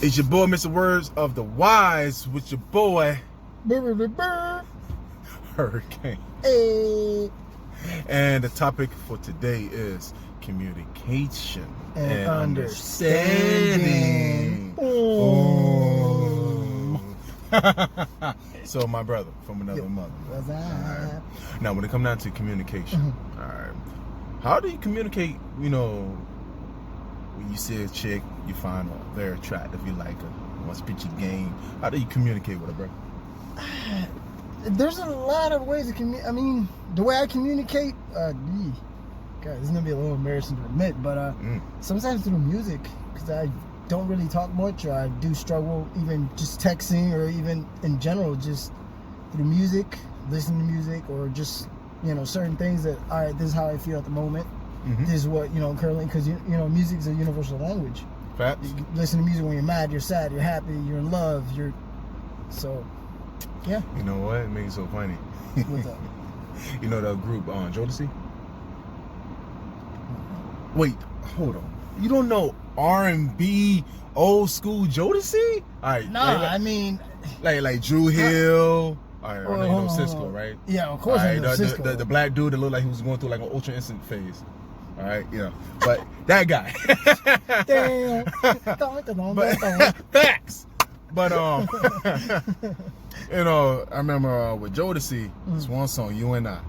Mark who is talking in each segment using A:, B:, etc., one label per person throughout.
A: It's your boy, Mr. Words of the Wise, with your boy, Hurricane.
B: Hey.
A: And the topic for today is communication and
B: understanding.
A: So, my brother from another mother.
B: What's up?
A: Now, when it comes down to communication, all right, how do you communicate, when you see a chick, you find her very attractive, you like her, want to spit your game, how do you communicate with her, bro?
B: There's a lot of ways to communicate. I mean, the way I communicate, God, this is going to be a little embarrassing to admit, but sometimes through music, because I don't really talk much, or I do struggle even just texting, or even in general, just through music, listening to music, or just, certain things that, all right, this is how I feel at the moment. This is what, currently, because, music is a universal language.
A: Facts.
B: You listen to music when you're mad, you're sad, you're happy, you're in love, so, yeah.
A: You know what? It makes it so funny.
B: What's up?
A: You know the group Jodeci? Wait, hold on. You don't know R&B old school Jodeci? All right.
B: Nah,
A: like Drew Hill. All right, I know you know Cisco, right?
B: Yeah, of course.
A: All
B: I know
A: right,
B: Cisco.
A: the black dude that looked like he was going through like an ultra instant phase. All right, yeah. But that guy.
B: Damn.
A: But, facts. But I remember with Jodeci, this one song, You and I.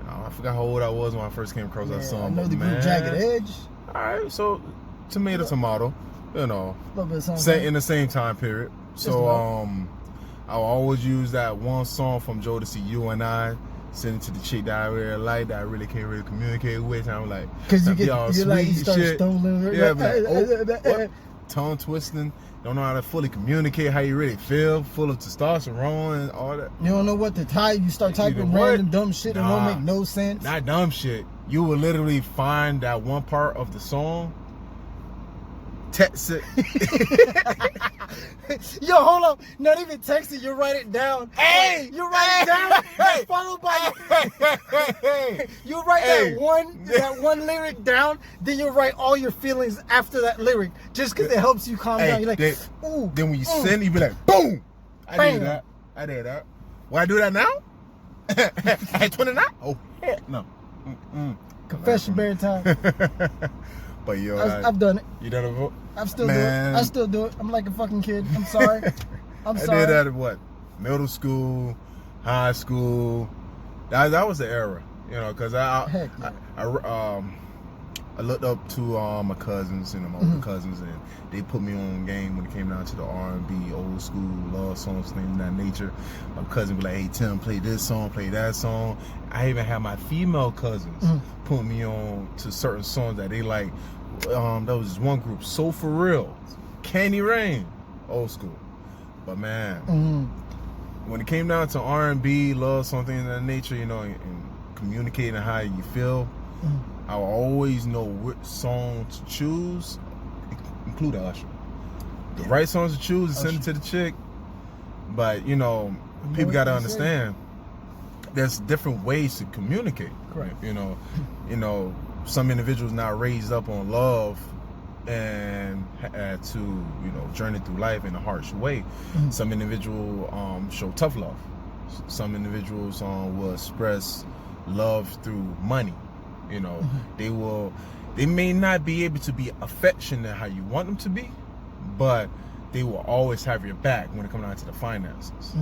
A: I forgot how old I was when I first came across that song.
B: I know the group Jagged Edge.
A: All right, so tomato,
B: A little bit of something.
A: in the same time period. So I'll always use that one song from Jodeci, You and I, send it to the chick that I really like, that I really can't really communicate with. And I'm like,
B: because you start
A: shit.
B: stumbling.
A: Yeah, like, tongue twisting. Don't know how to fully communicate how you really feel, full of testosterone and all that.
B: You don't know what to type. You start typing random dumb shit that don't make no sense.
A: Not dumb shit. You will literally find that one part of the song, text it.
B: Yo, hold up. Not even text it. You write it down.
A: Hey!
B: You write it down.
A: Hey!
B: Followed by you write that one lyric down. Then you write all your feelings after that lyric, just because it helps you calm down. You're like, ooh.
A: Then when you send, you be like, boom! I did that. Will I do that now? At 29? Oh, heck no.
B: Confession bearing time.
A: But yo,
B: I've done it.
A: You done it?
B: I still do it. I'm like a fucking kid. I'm sorry. I
A: did that at what? Middle school, high school. That was the era, because I looked up to my cousins, my older cousins, and they put me on game when it came down to the R&B, old school love songs, things of that nature. My cousin be like, "Hey Tim, play this song, play that song." I even had my female cousins put me on to certain songs that they like. There was this one group, So For Real, Candy Rain, old school. But man, when it came down to R&B, love, something of that nature, and communicating how you feel, I will always know which song to choose, include Usher. The right songs to choose is send it to the chick. But, people got to understand, there's different ways to communicate.
B: Correct.
A: Some individuals not raised up on love and had to, journey through life in a harsh way. Some individuals show tough love. Some individuals will express love through money. They may not be able to be affectionate how you want them to be, but they will always have your back when it comes down to the finances.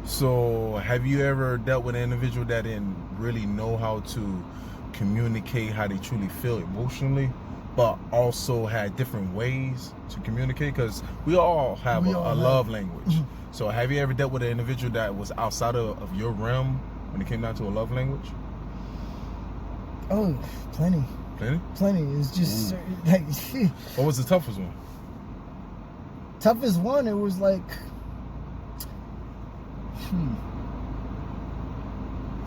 A: So have you ever dealt with an individual that didn't really know how to communicate how they truly feel emotionally, but also had different ways to communicate? Because we all have a love language. So have you ever dealt with an individual that was outside of your realm when it came down to a love language?
B: Oh, plenty. It's just like
A: what was the toughest one?
B: Toughest one, it was like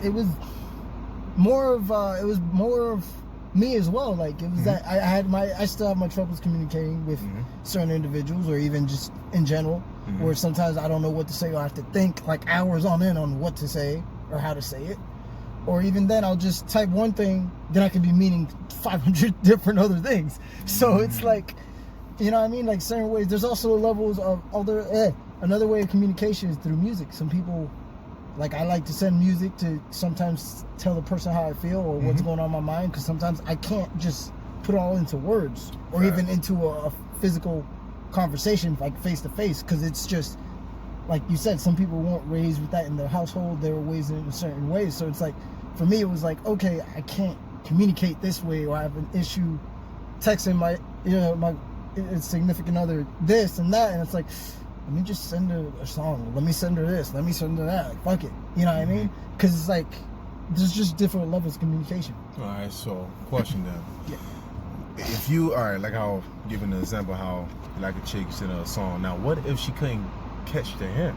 B: it was more of me as well. Like it was that I still have my troubles communicating with certain individuals, or even just in general, where sometimes I don't know what to say, or I have to think like hours on what to say or how to say it. Or even then, I'll just type one thing, then I could be meaning 500 different other things. So it's like, You know what I mean? Like certain ways. There's also levels of another way of communication is through music. Some people, like I like to send music to sometimes tell the person how I feel or what's going on in my mind, because sometimes I can't just put it all into words or even into a physical conversation like face to face, because it's just like you said, some people weren't raised with that in their household. They were raised in certain ways. So it's like, for me, it was like, okay, I can't communicate this way, or I have an issue texting my significant other this and that, and it's like, let me just send her a song, let me send her this, let me send her that, like, fuck it, you know what I mean? Because it's like there's just different levels of communication.
A: All right, so question then.
B: Yeah.
A: If you, all right, like how, giving the example how like a chick sent a song, now what if she couldn't catch the hint,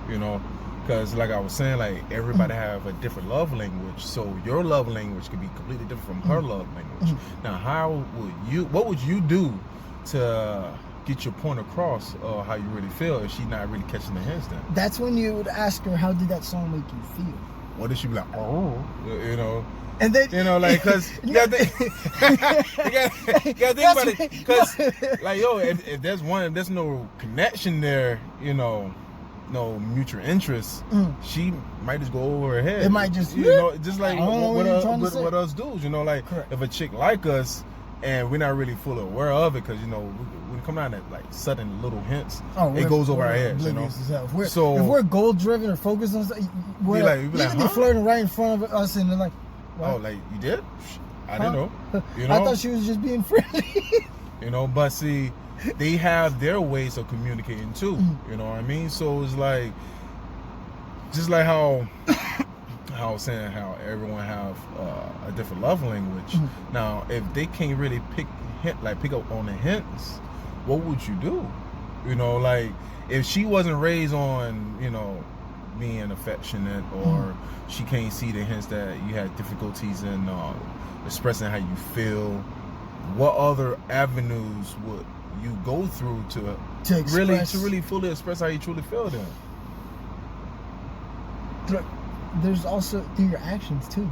A: you know? Because like I was saying, like everybody have a different love language, so your love language could be completely different from her love language. Now, what would you do to get your point across or how you really feel if she's not really catching the hints then?
B: That's when you would ask her, how did that song make you feel?
A: What if she be like, oh, you know?
B: And then,
A: you know, like, because you gotta think about it, because like, yo, if there's no connection there, you know, no mutual interest, she might just go over her head.
B: It might just,
A: you know, just like what us dudes, you know, like,
B: correct.
A: If a chick like us and we're not really fully aware of it, because, you know, we come out at like sudden little hints, it goes over our heads, you know.
B: If we're goal driven or focused on something, you could be flirting right in front of us, and they're like, what?
A: Oh, like, you did? I didn't know. You know,
B: I thought she was just being friendly.
A: You know, but see, they have their ways of communicating too. You know what I mean? So it's like, just like how I was saying, how everyone have a different love language. Now, if they can't really pick up on the hints, what would you do? You know, like, if she wasn't raised on, you know, being affectionate, or she can't see the hints that you had difficulties in expressing how you feel, what other avenues would you go through to really fully express how you truly feel then?
B: There's also through your actions too.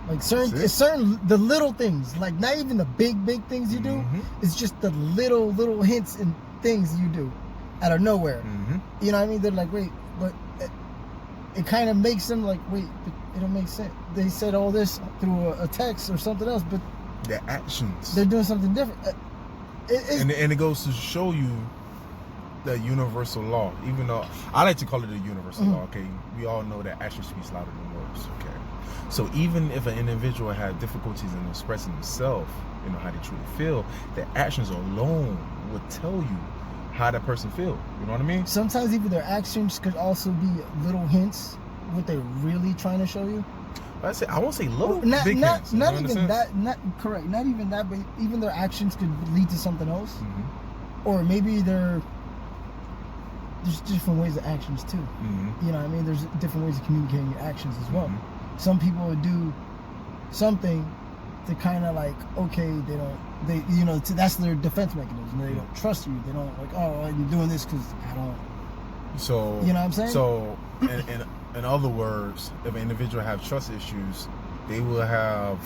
B: Like certain the little things, like not even the big things you do. It's just the little hints and things you do out of nowhere. You know what I mean? They're like, wait, but it kind of makes them like, wait, but it don't make sense. They said all this through a text or something else, but
A: their actions, they're
B: doing something different.
A: And it goes to show you the universal law. Even though I like to call it a universal law, okay? We all know that action speaks louder than words, okay? So even if an individual had difficulties in expressing himself, you know, how they truly feel, their actions alone would tell you how that person feel. You know what I mean?
B: Sometimes even their actions could also be little hints, what they're really trying to show you.
A: I won't say little,
B: not
A: hints.
B: Not even that. Not correct. Not even that. But even their actions could lead to something else, or maybe there's different ways of actions too. You know what I mean? There's different ways of communicating your actions as well. Some people would do something to kind of like, okay, you know, that's their defense mechanism. They don't trust you. They don't like, oh, I'm doing this because I don't.
A: So
B: you know what I'm saying?
A: So in other words, if an individual have trust issues, they will have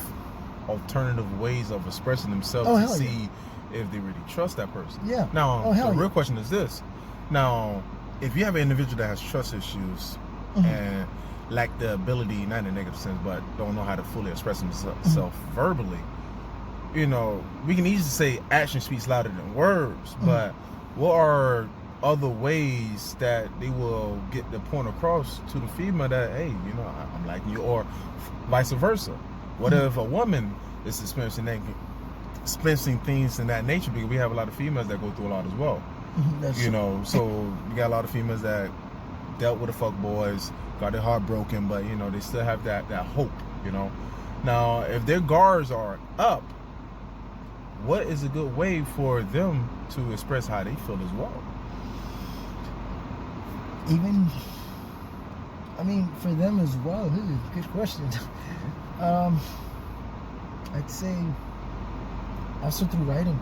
A: alternative ways of expressing themselves to see if they really trust that person.
B: Yeah.
A: Now, the real question is this. Now, if you have an individual that has trust issues and lack the ability, not in a negative sense, but don't know how to fully express themselves verbally, you know, we can easily say action speaks louder than words, but what are other ways that they will get the point across to the female that, hey, you know, I'm liking you, or vice versa? What if a woman is experiencing things in that nature? Because we have a lot of females that go through a lot as well. You know, so you got a lot of females that dealt with the fuck boys, got their heart broken, but you know, they still have that hope, you know. Now, if their guards are up, what is a good way for them to express how they feel as well?
B: Even, I mean, for them as well. This is a good question. I'd say also through writing.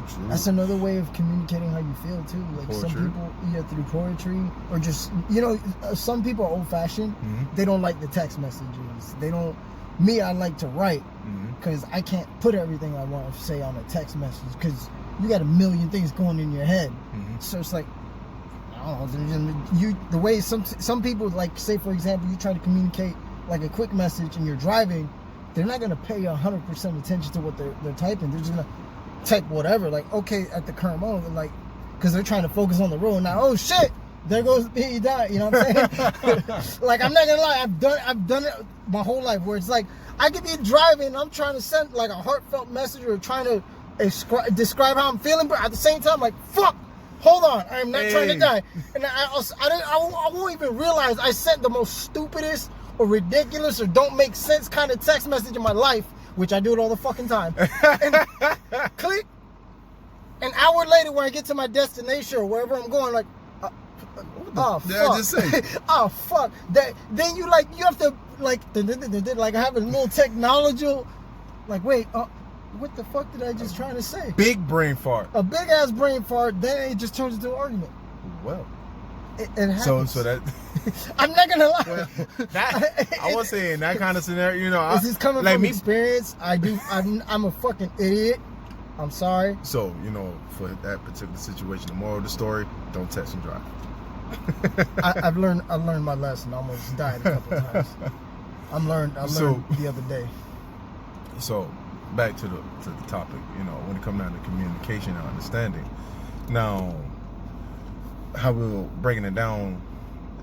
B: True. That's another way of communicating how you feel too. Like poetry. Some people, through poetry, or just, you know, some people are old-fashioned. They don't like the text messages. They don't Me, I like to write because I can't put everything I want to say on a text message because you got a million things going in your head. So it's like, I don't know, the way some people, like, say for example, you try to communicate like a quick message and you're driving, they're not going to pay 100% attention to what they're typing. They're just going to type whatever, like, okay, at the current moment, like, because they're trying to focus on the road. Now, oh shit, there goes me, die. You know what I'm saying? Like, I'm not gonna lie, I've done it my whole life where it's like I could be driving and I'm trying to send like a heartfelt message or trying to describe how I'm feeling, but at the same time, like, fuck, hold on, I'm not trying to die. And I won't even realize I sent the most stupidest or ridiculous or don't make sense kind of text message in my life, which I do it all the fucking time. And click. An hour later, when I get to my destination or wherever I'm going, like, oh fuck!
A: I just say?
B: Oh fuck! Then you have to like have a little technological, like, wait, what the fuck did I just try to say?
A: Big brain fart.
B: A big ass brain fart. Then it just turns into an argument.
A: Well,
B: it happens.
A: So that
B: I'm not gonna lie.
A: Well, I was saying that kind of scenario. You know,
B: this is coming
A: like
B: from
A: me,
B: experience. I'm a fucking idiot. I'm sorry.
A: So, you know, for that particular situation, the moral of the story: don't text and drive.
B: I've learned my lesson. I almost died a couple times. I learned the other day. So,
A: back to the topic. You know, when it comes down to communication and understanding. Now, how we're breaking it down.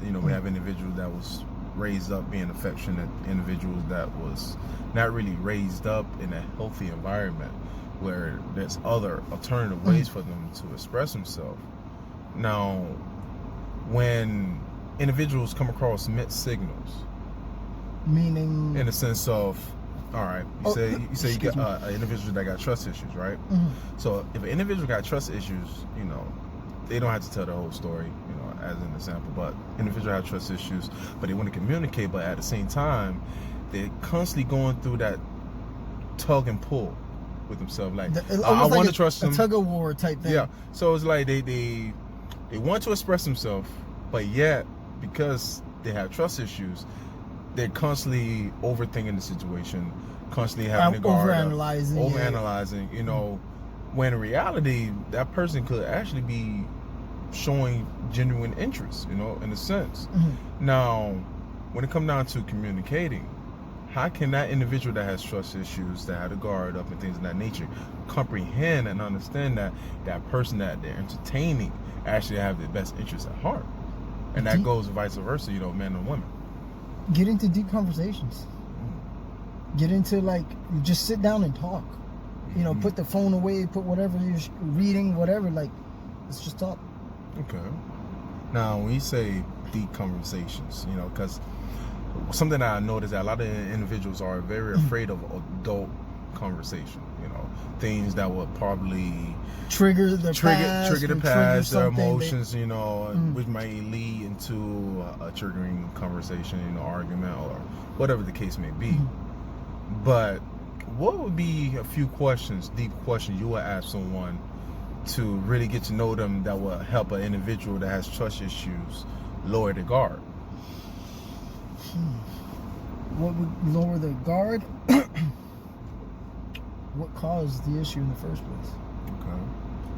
A: You know, we have individuals that was raised up being affectionate, individuals that was not really raised up in a healthy environment, where there's other alternative ways for them to express themselves. Now, when individuals come across mixed signals,
B: meaning
A: in the sense of, all right, you say you got an individual that got trust issues, right? So if an individual got trust issues, you know, they don't have to tell the whole story, you know, as an example, but individual have trust issues, but they want to communicate, but at the same time, they're constantly going through that tug and pull with themselves, like, I want to trust them.
B: A tug of war type thing.
A: Yeah. So it's like they want to express themselves, but yet because they have trust issues, they're constantly overthinking the situation, constantly having to guard up, overanalyzing. You know, when in reality that person could actually be showing genuine interest. You know, in a sense. Now, when it comes down to communicating, how can that individual that has trust issues, that had to guard up and things of that nature, comprehend and understand that that person that they're entertaining actually have their best interests at heart? And that goes vice versa, you know, men and women.
B: Get into deep conversations. Get into, like, just sit down and talk. You know, put the phone away, put whatever you're reading, whatever, like, let's just talk.
A: Okay. Now, when you say deep conversations, you know, because something that I noticed that a lot of individuals are very afraid of adult conversation. You know, things that would probably
B: trigger the
A: past, their emotions. You know, which might lead into a triggering conversation, you know, argument or whatever the case may be. But what would be a few questions, deep questions, you would ask someone to really get to know them that will help an individual that has trust issues lower the guard?
B: What would lower the guard? What caused the issue in the first place? Okay.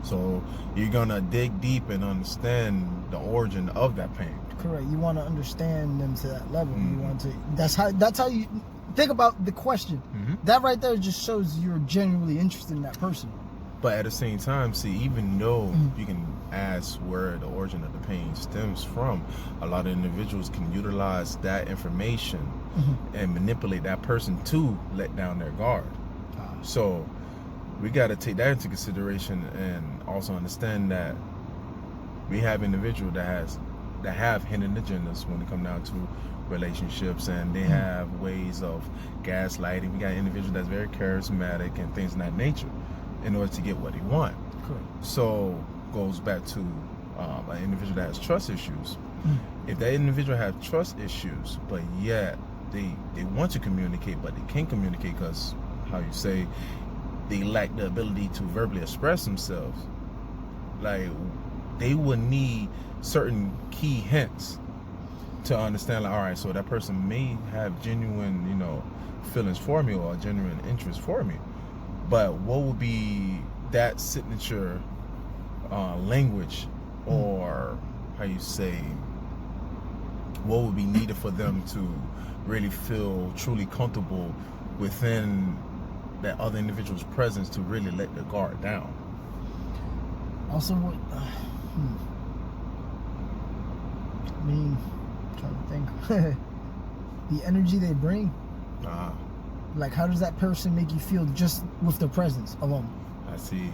A: So you're gonna dig deep and understand the origin of that pain.
B: Correct. You want to understand them to that level. You want to. That's how you think about the question. That right there just shows you're genuinely interested in that person.
A: But at the same time, see, even though you can ask where the origin of the pain stems from, a lot of individuals can utilize that information and manipulate that person to let down their guard. So we got to take that into consideration and also understand that we have individuals that have hidden agendas when it comes down to relationships, and they have ways of gaslighting. We got individuals that's very charismatic and things of that nature in order to get what they want.
B: Correct.
A: So goes back to an individual that has trust issues. If that individual has trust issues, but yet they want to communicate, but they can't communicate because, how you say, they lack the ability to verbally express themselves, like, they would need certain key hints to understand, like, all right, so that person may have genuine, you know, feelings for me or genuine interest for me, but what would be that signature language, or how you say, what would be needed for them to really feel truly comfortable within that other individual's presence to really let the guard down?
B: Also, what I mean, I'm trying to think. The energy they bring. Like, how does that person make you feel just with their presence alone?
A: I see.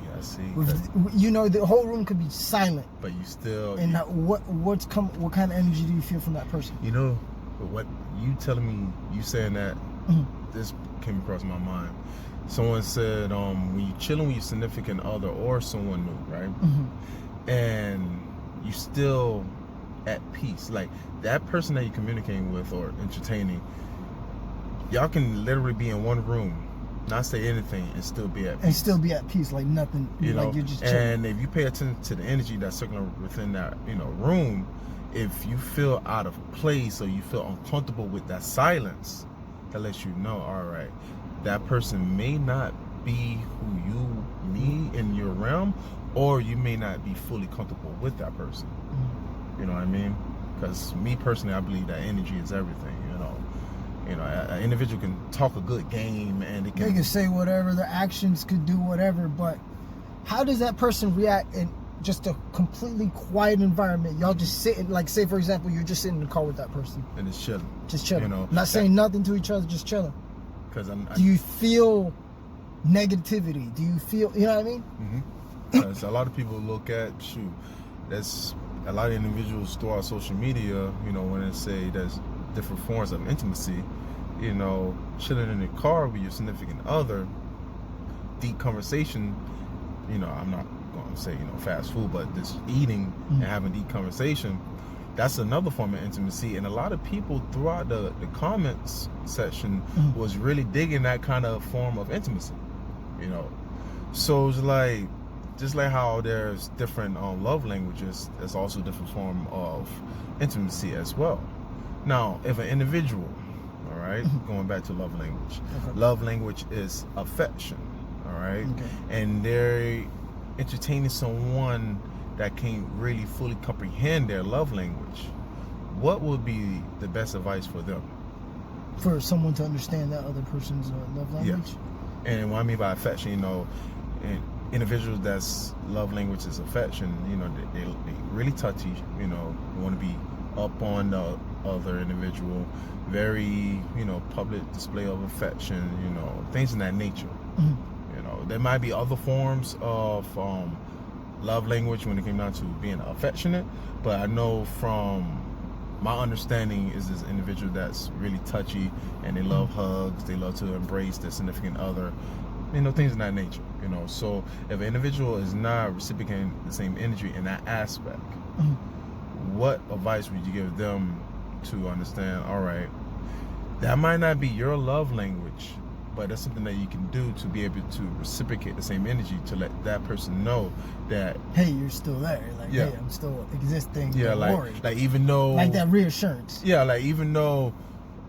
B: You know, the whole room could be silent,
A: but you still.
B: And what kind of energy do you feel from that person?
A: You know, what you telling me, you saying that, this came across my mind. Someone said, when you chilling with your significant other or someone new, right? And you still at peace, like that person that you're communicating with or entertaining, y'all can literally be in one room, not say anything, and still be at peace.
B: And still be at peace, like nothing,
A: you know,
B: like you're just chilling.
A: And if you pay attention to the energy that's circling within that, you know, room, if you feel out of place or you feel uncomfortable with that silence, that lets you know, all right, that person may not be who you need in your realm, or you may not be fully comfortable with that person. You know what I mean? Because me personally, I believe that energy is everything. You know, an individual can talk a good game and they can
B: say whatever, their actions could do whatever, but how does that person react in just a completely quiet environment? Y'all just sitting, like, say for example, you're just sitting in the car with that person
A: and it's chilling.
B: Just chilling.
A: You know,
B: not saying nothing to each other, just chilling.
A: Because
B: do you feel negativity? Do you feel, you know what I mean?
A: Because a lot of people look at, that's a lot of individuals throughout social media, you know, when they say there's different forms of intimacy, you know, chilling in the car with your significant other, deep conversation, you know, I'm not going to say, you know, fast food, but just eating and having deep conversation, that's another form of intimacy. And a lot of people throughout the comments section was really digging that kind of form of intimacy, you know. So it's like, just like how there's different love languages, there's also different form of intimacy as well. Now, if an individual, all right, going back to love language, love language is affection, all right, and they're entertaining someone that can't really fully comprehend their love language, what would be the best advice for them?
B: For someone to understand that other person's love language?
A: Yeah. And what I mean by affection, you know, individuals that's love language is affection, you know, they really touchy, you know, want to be up on the other individual, very, you know, public display of affection, you know, things in that nature. You know, there might be other forms of love language when it came down to being affectionate, but I know from my understanding is this individual that's really touchy and they love hugs, they love to embrace their significant other, you know, things in that nature, you know. So if an individual is not reciprocating the same energy in that aspect, what advice would you give them to understand, all right, that might not be your love language, but that's something that you can do to be able to reciprocate the same energy, to let that person know that, hey,
B: you're still there, like, hey, I'm still existing,
A: yeah, like even though,
B: like that reassurance,
A: yeah, like even though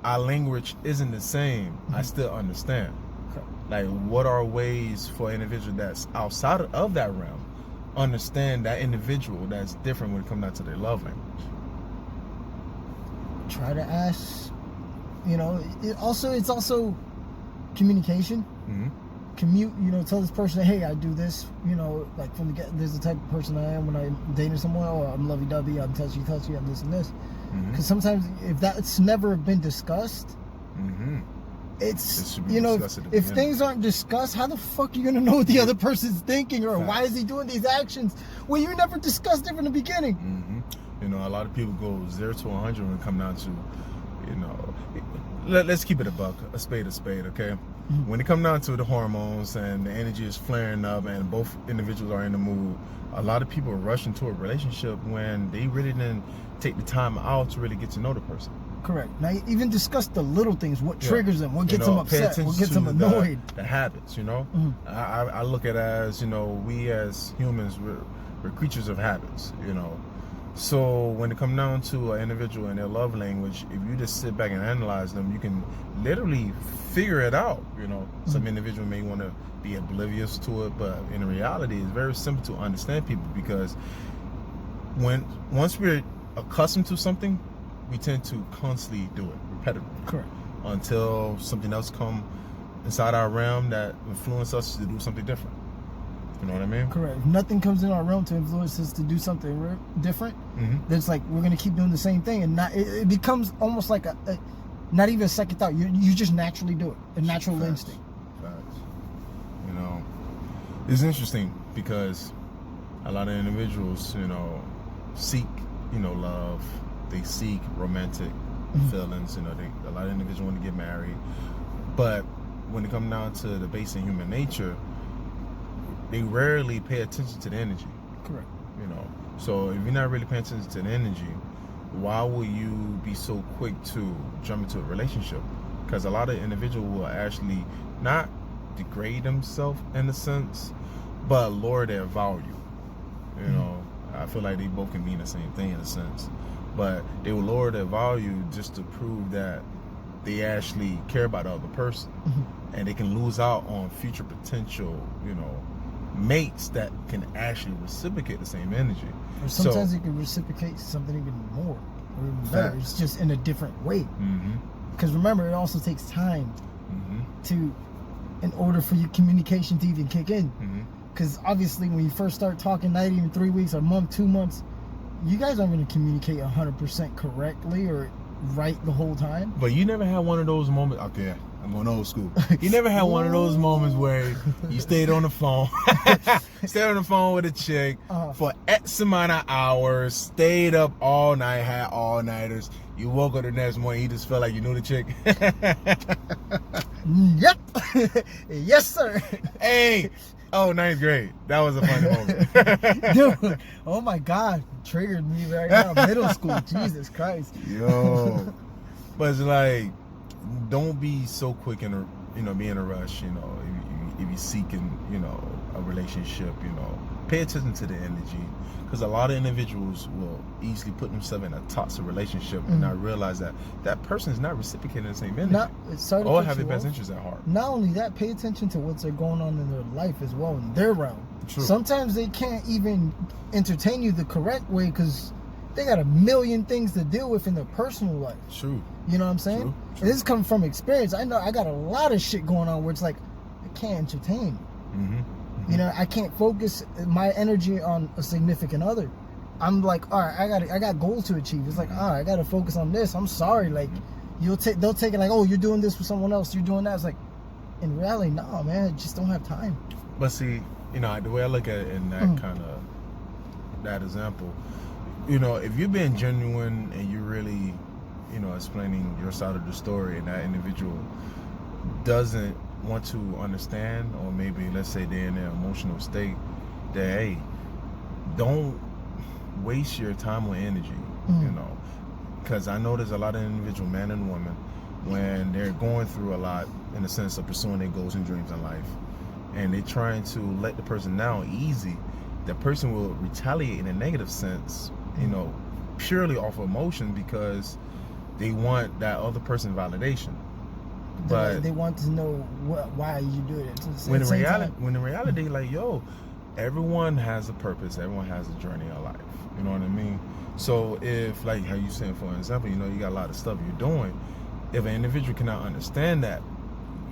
A: our language isn't the same, I still understand. Like, what are ways for an individual that's outside of that realm understand that individual that's different when it comes down to their love language?
B: Try to ask, you know, it's also communication. You know, tell this person, hey, I do this, you know, like from the get, there's the type of person I am when I'm dating someone, or I'm lovey-dovey, I'm touchy, I'm this and this. Because sometimes if that's never been discussed, it's, you know, if things aren't discussed, how the fuck are you gonna know what the other person's thinking, or why is he doing these actions when you never discussed it from the beginning?
A: You know, a lot of people go 0 to 100 when it comes down to, you know, let's keep it a spade, okay? When it comes down to the hormones and the energy is flaring up and both individuals are in the mood, a lot of people rush into a relationship when they really didn't take the time out to really get to know the person.
B: Correct. Now, even discuss the little things, what triggers them, what gets them upset, what gets them annoyed.
A: The habits, you know? I look at it as, you know, we as humans, we're creatures of habits, you know? So when it comes down to an individual and their love language, if you just sit back and analyze them, you can literally figure it out. You know, some individual may want to be oblivious to it, but in reality, it's very simple to understand people, because once we're accustomed to something, we tend to constantly do it repetitively.
B: Correct.
A: Until something else come inside our realm that influence us to do something different. You know what I mean?
B: Correct. If nothing comes in our realm to influence us to do something different, then it's like we're gonna keep doing the same thing, and not. It becomes almost like a not even a second thought. You just naturally do it, a natural instinct.
A: Facts. You know, it's interesting because a lot of individuals, you know, seek, you know, love. They seek romantic feelings. You know, a lot of individuals want to get married, but when it comes down to the basic human nature, they rarely pay attention to the energy.
B: Correct.
A: You know, so if you're not really paying attention to the energy, why will you be so quick to jump into a relationship? Because a lot of individuals will actually not degrade themselves in a sense, but lower their value. You know, I feel like they both can mean the same thing in a sense, but they will lower their value just to prove that they actually care about the other person, and they can lose out on future potential, you know, mates that can actually reciprocate the same energy.
B: Or sometimes it can reciprocate something even more, or even better. It's just in a different way. Because remember, it also takes time in order for your communication to even kick in. Because obviously, when you first start talking, not even 3 weeks, a month, 2 months, you guys aren't going to communicate 100% correctly or right the whole time.
A: But you never had one of those moments. Okay, I'm going old school. You never had one of those moments where you stayed on the phone, with a chick for X amount of hours, stayed up all night, had all-nighters. You woke up the next morning, you just felt like you knew the chick.
B: Yep. Yes, sir.
A: Hey. Oh, 9th grade. That was a funny moment.
B: Dude, oh my God. Triggered me right now. Middle school. Jesus Christ.
A: Yo. But it's like, don't be so quick in be in a rush, you know, if you're seeking, you know, a relationship, you know. Pay attention to the energy. Because a lot of individuals will easily put themselves in a toxic relationship and not realize that that person is not reciprocating the same energy. Or have their best interests at heart.
B: Not only that, pay attention to what's going on in their life as well, in their realm.
A: True.
B: Sometimes they can't even entertain you the correct way because they got a million things to deal with in their personal life.
A: True.
B: You know what I'm saying?
A: True.
B: And this comes from experience. I know I got a lot of shit going on where it's like, I can't entertain. You know, I can't focus my energy on a significant other. I'm like, all right, I got goals to achieve. It's like, all right, I got to focus on this. I'm sorry, like, they'll take it like, oh, you're doing this with someone else. You're doing that. It's like, in reality, no, man, I just don't have time.
A: But see, you know, the way I look at it in that kind of that example, you know, if you're being genuine and you're really, you know, explaining your side of the story, and that individual doesn't want to understand, or maybe let's say they're in an emotional state, that hey, don't waste your time or energy, you know, because I know there's a lot of individual men and women when they're going through a lot in the sense of pursuing their goals and dreams in life, and they're trying to let the person down easy. That person will retaliate in a negative sense, you know, purely off of emotion, because they want that other person's validation. But
B: they want to know why you do it.
A: When in reality, like, yo, everyone has a purpose. Everyone has a journey in life. You know what I mean? So if, like how you saying, for example, you know, you got a lot of stuff you're doing. If an individual cannot understand that,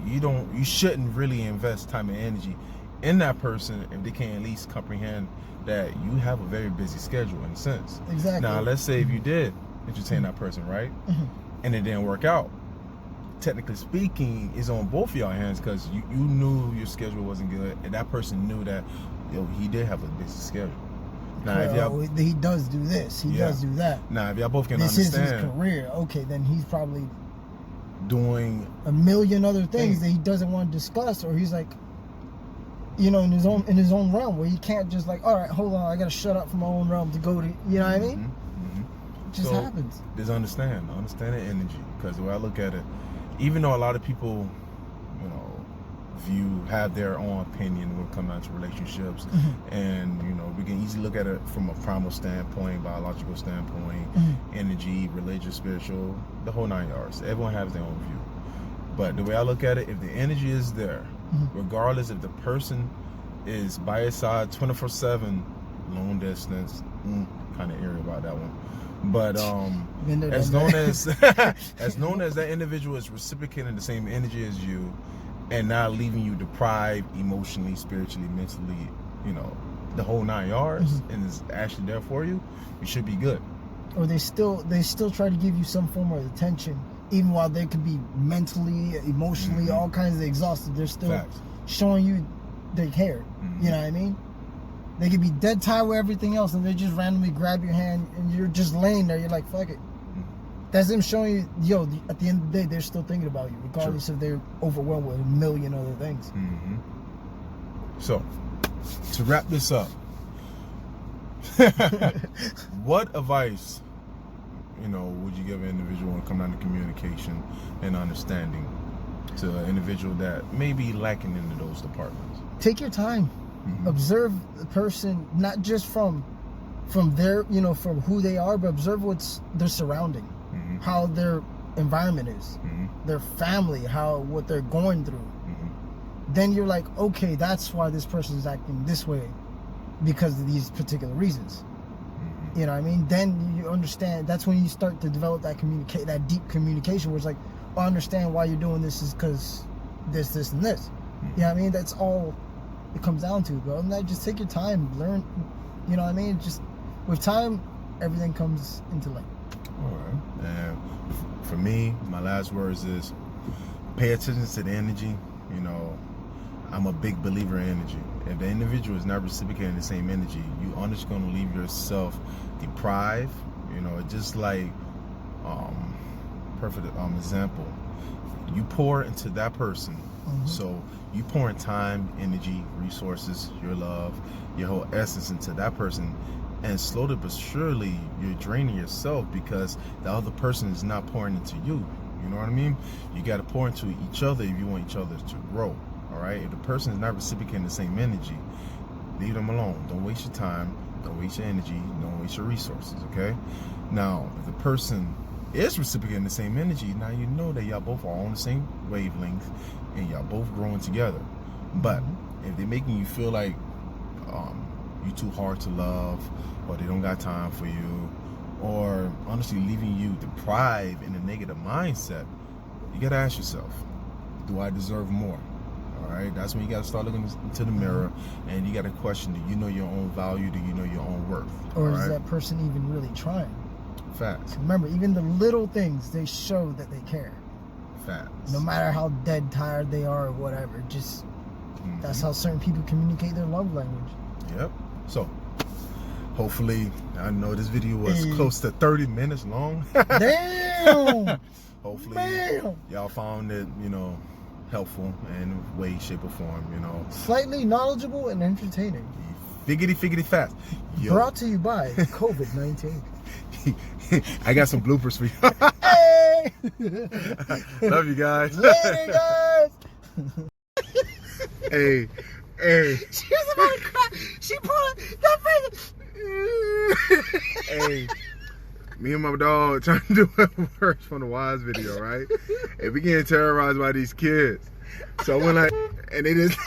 A: you shouldn't really invest time and energy in that person if they can't at least comprehend that you have a very busy schedule in a sense.
B: Exactly.
A: Now, let's say if you did entertain that person, right? And it didn't work out. Technically speaking, it's on both of y'all hands, because you knew your schedule wasn't good, and that person knew that, yo, he did have a busy schedule. Now, if y'all,
B: he does do this, he does do that.
A: Now, if y'all both can
B: this
A: understand,
B: is his career. Okay, then he's probably
A: doing
B: a million other things that he doesn't want to discuss, or he's like, you know, in his own realm, where he can't just like, all right, hold on, I gotta shut up from my own realm to go to, you know what I mean? It just happens.
A: Just understand the energy, because the way I look at it, even though a lot of people, you know, have their own opinion when it comes down to relationships. And you know, we can easily look at it from a primal standpoint, biological standpoint, energy, religious, spiritual, the whole 9 yards. Everyone has their own view. But the way I look at it, if the energy is there, regardless if the person is by your side 24/7, long distance, kind of eerie about that one. But as long as that individual is reciprocating the same energy as you, and not leaving you deprived emotionally, spiritually, mentally, you know, the whole 9 yards, and is actually there for you, you should be good.
B: Or they still try to give you some form of attention, even while they could be mentally, emotionally, all kinds of exhausted. They're still showing you they care. You know what I mean? They could be dead tired with everything else, and they just randomly grab your hand, and you're just laying there. You're like, fuck it. That's them showing you, yo, at the end of the day, they're still thinking about you, regardless if they're overwhelmed with a million other things.
A: So, to wrap this up, what advice, you know, would you give an individual when it comes down to communication and understanding to an individual that may be lacking into those departments?
B: Take your time. Observe the person, not just from their, you know, from who they are, but observe what's their surrounding, how their environment is, their family, what they're going through. Then you're like, okay, that's why this person is acting this way, because of these particular reasons. You know what I mean? Then you understand. That's when you start to develop that deep communication, where it's like, oh, I understand why you're doing this is because this, and this. You know what I mean? That's all it comes down to, bro. And that, just take your time, learn. You know what I mean? Just with time, everything comes into light.
A: All right. And for me, my last words is pay attention to the energy. You know, I'm a big believer in energy. If the individual is not reciprocating the same energy, you are just going to leave yourself deprived. You know, just like perfect example. You pour into that person. So you pour in time, energy, resources, your love, your whole essence into that person, and slowly but surely you're draining yourself because the other person is not pouring into you. You know what I mean? You got to pour into each other if you want each other to grow. All right? If the person is not reciprocating the same energy, leave them alone. Don't waste your time. Don't waste your energy. Don't waste your resources. Okay? Now, if the person is reciprocating the same energy, now you know that y'all both are on the same wavelength and y'all both growing together. But if they're making you feel like you too hard to love, or they don't got time for you, or honestly leaving you deprived in a negative mindset, you gotta ask yourself, do I deserve more? All right, that's when you gotta start looking into the mirror, and you gotta question, do you know your own value? Do you know your own worth?
B: Or is that person even really trying?
A: Facts.
B: Remember, even the little things, they show that they care.
A: Facts.
B: No matter how dead tired they are or whatever, just that's how certain people communicate their love language.
A: Yep. So, hopefully, I know this video was close to 30 minutes long.
B: Damn!
A: Hopefully, y'all found it, you know, helpful in way, shape, or form, you know.
B: Slightly knowledgeable and entertaining.
A: Figgity fast. Yo.
B: Brought to you by COVID-19.
A: I got some bloopers for you.
B: Hey!
A: Love you guys.
B: Later, guys!
A: Hey.
B: She was about to cry. She pulled that face.
A: Hey. Me and my dog trying to do a verse from the Wise video, right? And we getting terrorized by these kids. So when and they just